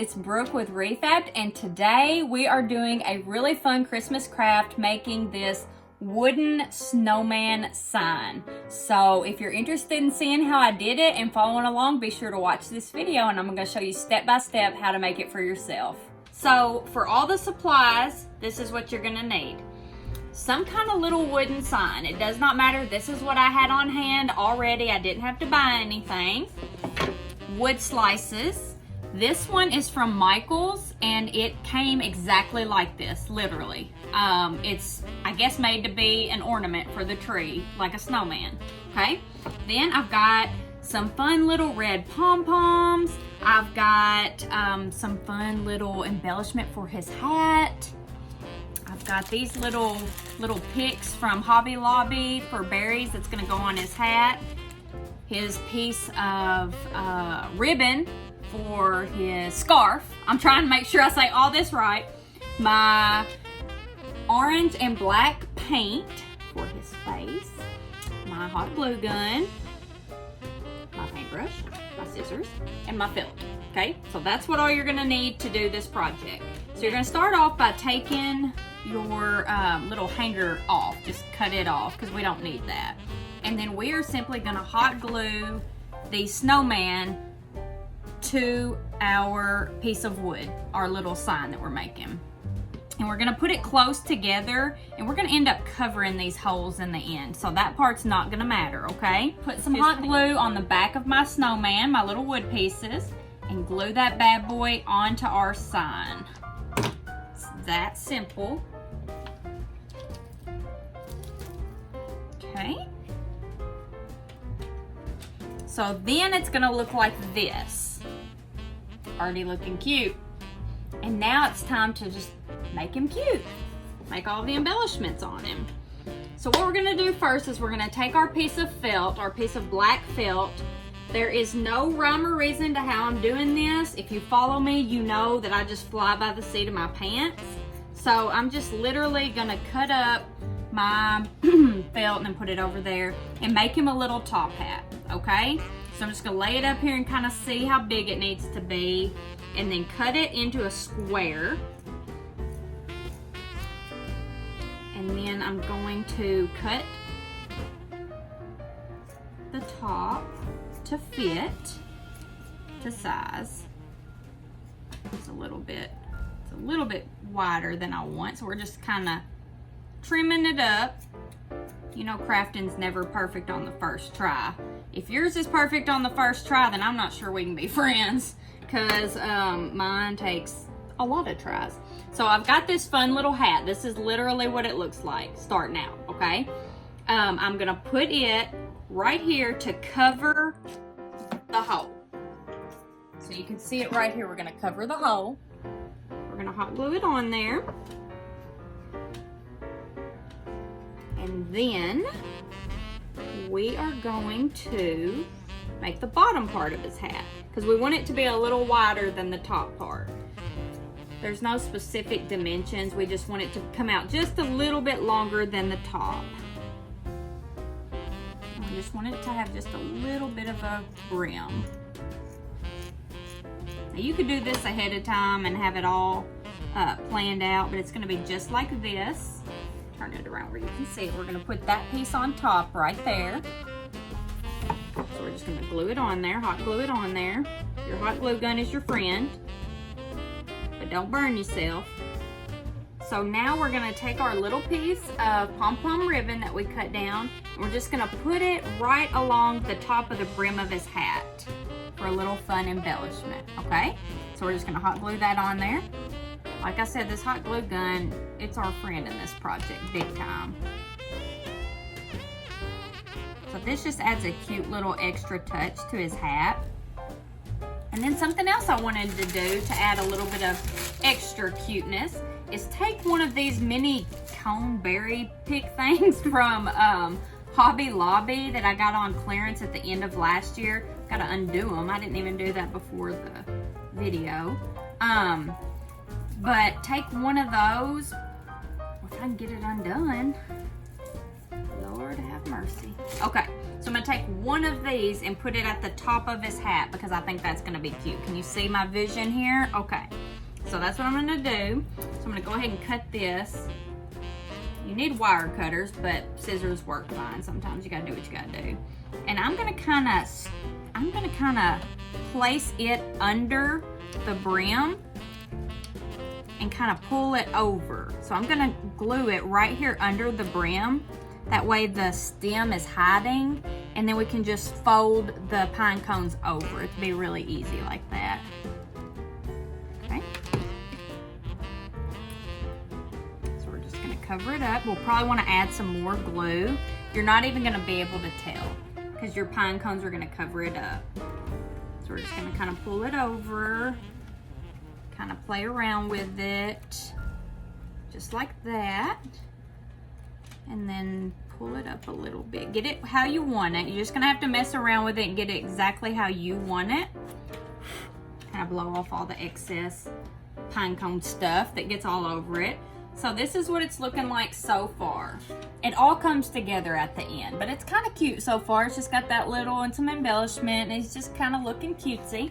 it's Brooke with Re-Fabbed, and today we are doing a really fun Christmas craft making this wooden snowman sign. So if you're interested in seeing how I did it and following along, be sure to watch this video and I'm going to show you step by step how to make it for yourself. So for all the supplies, this is what you're going to need. Some kind of little wooden sign. It does not matter. This is what I had on hand already. I didn't have to buy anything. Wood slices. This one is from Michael's and it came exactly like this, literally. It's, I guess, made to be an ornament for the tree, like a snowman, okay? Then I've got some fun little red pom-poms. I've got some fun little embellishment for his hat. I've got these little picks from Hobby Lobby for berries that's gonna go on his hat. His piece of ribbon for his scarf. I'm trying to make sure I say all this right. My orange and black paint for his face. My hot glue gun. My paintbrush. My scissors. And my felt. Okay, so that's what all you're gonna need to do this project. So you're gonna start off by taking your little hanger off. Just cut it off because we don't need that. And then we are simply gonna hot glue the snowman to our piece of wood, our little sign that we're making. And we're gonna put it close together and we're gonna end up covering these holes in the end. So that part's not gonna matter, okay? Put some hot glue on the back of my snowman, my little wood pieces, and glue that bad boy onto our sign. It's that simple. Okay. So then it's gonna look like this. Already looking cute. And now it's time to just make him cute. Make all the embellishments on him. So what we're gonna do first is we're gonna take our piece of felt, our piece of black felt. There is no rhyme or reason to how I'm doing this. If you follow me, you know that I just fly by the seat of my pants. So I'm just literally gonna cut up my felt and then put it over there and make him a little top hat, okay? So I'm just gonna lay it up here and kind of see how big it needs to be and then cut it into a square. And then I'm going to cut the top to fit to size. It's a little bit wider than I want, so we're just kind of trimming it up. You know, crafting's never perfect on the first try. If yours is perfect on the first try, then I'm not sure we can be friends, because mine takes a lot of tries. So I've got this fun little hat. This is literally what it looks like starting out, okay? I'm gonna put it right here to cover the hole. So you can see it right here. We're gonna cover the hole. We're gonna hot glue it on there. And then we are going to make the bottom part of his hat because we want it to be a little wider than the top part. There's no specific dimensions. We just want it to come out just a little bit longer than the top. I just want it to have just a little bit of a brim. Now you could do this ahead of time and have it all planned out, but it's going to be just like this. Turn it around where you can see it. We're going to put that piece on top right there. So we're just going to glue it on there, hot glue it on there. Your hot glue gun is your friend, but don't burn yourself. So now we're going to take our little piece of pom-pom ribbon that we cut down, and we're just going to put it right along the top of the brim of his hat for a little fun embellishment, okay? So we're just going to hot glue that on there. Like I said, this hot glue gun, it's our friend in this project, big time. So this just adds a cute little extra touch to his hat. And then something else I wanted to do to add a little bit of extra cuteness is take one of these mini cone berry pick things from Hobby Lobby that I got on clearance at the end of last year. Got to undo them. I didn't even do that before the video. But take one of those, if I can get it undone. Lord Lord have mercy. Okay, so I'm gonna take one of these and put it at the top of his hat because I think that's gonna be cute. Can you see my vision here? Okay, so that's what I'm gonna do. So I'm gonna go ahead and cut this. You need wire cutters, but scissors work fine. Sometimes you gotta do what you gotta do. And I'm gonna kinda place it under the brim and kind of pull it over. So I'm gonna glue it right here under the brim. That way the stem is hiding, and then we can just fold the pine cones over. It'd be really easy like that. Okay. So we're just gonna cover it up. We'll probably wanna add some more glue. You're not even gonna be able to tell because your pine cones are gonna cover it up. So we're just gonna kind of pull it over, kind of play around with it, just like that. And then pull it up a little bit. Get it how you want it. You're just gonna have to mess around with it and get it exactly how you want it. Kind of blow off all the excess pine cone stuff that gets all over it. So this is what it's looking like so far. It all comes together at the end, but it's kind of cute so far. It's just got that little and some embellishment, and it's just kind of looking cutesy.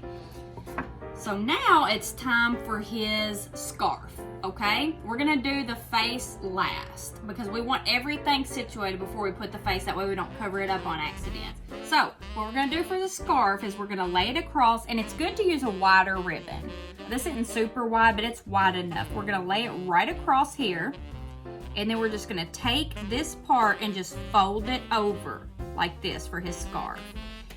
So now it's time for his scarf, okay? We're gonna do the face last because we want everything situated before we put the face. That way we don't cover it up on accident. So what we're gonna do for the scarf is we're gonna lay it across, and it's good to use a wider ribbon. This isn't super wide, but it's wide enough. We're gonna lay it right across here, and then we're just gonna take this part and just fold it over like this for his scarf.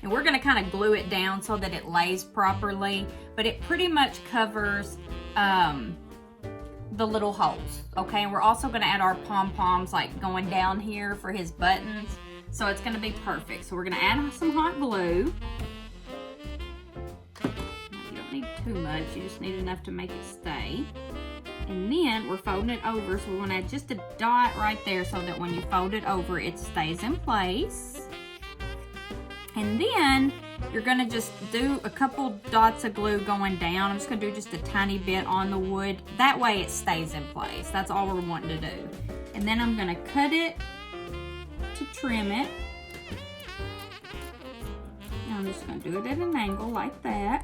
And we're gonna kind of glue it down so that it lays properly, but it pretty much covers the little holes, okay? And we're also gonna add our pom-poms like going down here for his buttons. So it's gonna be perfect. So we're gonna add some hot glue. You don't need too much, you just need enough to make it stay. And then we're folding it over, so we wanna add just a dot right there so that when you fold it over, it stays in place. And then you're gonna just do a couple dots of glue going down. I'm just gonna do just a tiny bit on the wood. That way it stays in place. That's all we're wanting to do. And then I'm gonna cut it to trim it. And I'm just gonna do it at an angle like that.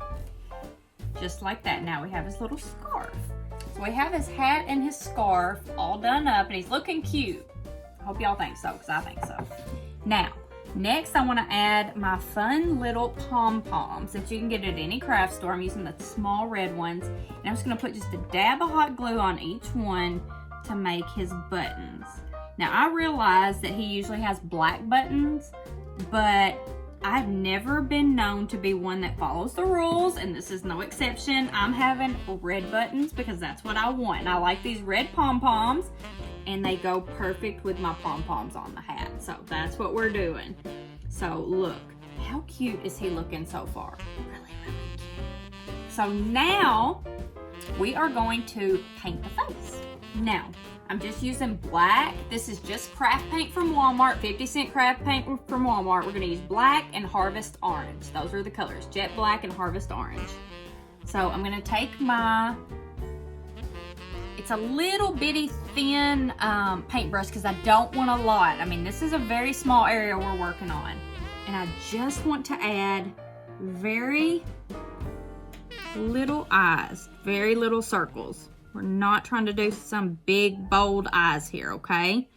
Just like that. Now we have his little scarf. So we have his hat and his scarf all done up, and he's looking cute. I hope y'all think so, because I think so. Now, next, I want to add my fun little pom-poms that you can get at any craft store. I'm using the small red ones. And I'm just going to put just a dab of hot glue on each one to make his buttons. Now, I realize that he usually has black buttons, but I've never been known to be one that follows the rules, and this is no exception. I'm having red buttons because that's what I want. And I like these red pom-poms, and they go perfect with my pom-poms on the hat. So that's what we're doing. So look, how cute is he looking so far? Really, really cute. So now we are going to paint the face. Now, I'm just using black. This is just craft paint from Walmart, 50-cent craft paint from Walmart. We're gonna use black and Harvest Orange. Those are the colors, Jet Black and Harvest Orange. So I'm gonna take my, it's a little bitty thin paintbrush because I don't want a lot. I mean, this is a very small area we're working on. And I just want to add very little eyes, very little circles. We're not trying to do some big, bold eyes here, okay?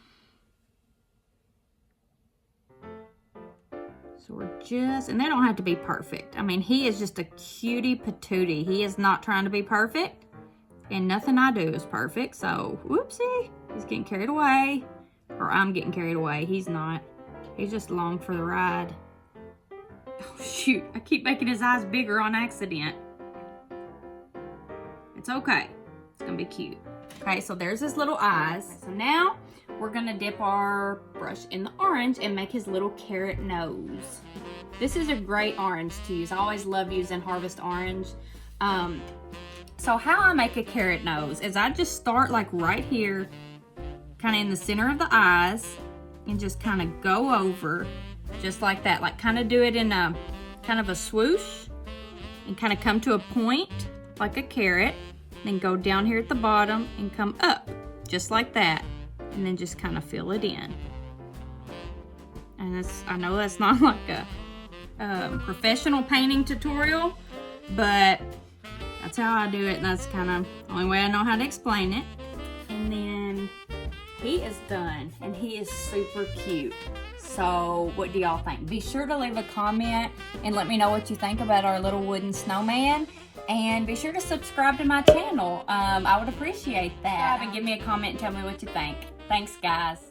So we're just, and they don't have to be perfect. I mean, he is just a cutie patootie. He is not trying to be perfect, and nothing I do is perfect. So, whoopsie, he's getting carried away, or I'm getting carried away. He's not. He's just along for the ride. Oh, shoot, I keep making his eyes bigger on accident. It's okay. It's gonna be cute. Okay, so there's his little eyes. So now we're gonna dip our brush in the orange and make his little carrot nose. This is a great orange to use. I always love using Harvest Orange. So how I make a carrot nose is I just start like right here, kind of in the center of the eyes, and just kind of go over just like that. Like kind of do it in a kind of a swoosh and kind of come to a point like a carrot. Then go down here at the bottom and come up just like that, and then just kind of fill it in. And I know that's not like a professional painting tutorial, but that's how I do it, and that's kind of the only way I know how to explain it. And then he is done, and he is super cute. So what do y'all think? Be sure to leave a comment and let me know what you think about our little wooden snowman. And be sure to subscribe to my channel. I would appreciate that. And give me a comment and tell me what you think. Thanks, guys.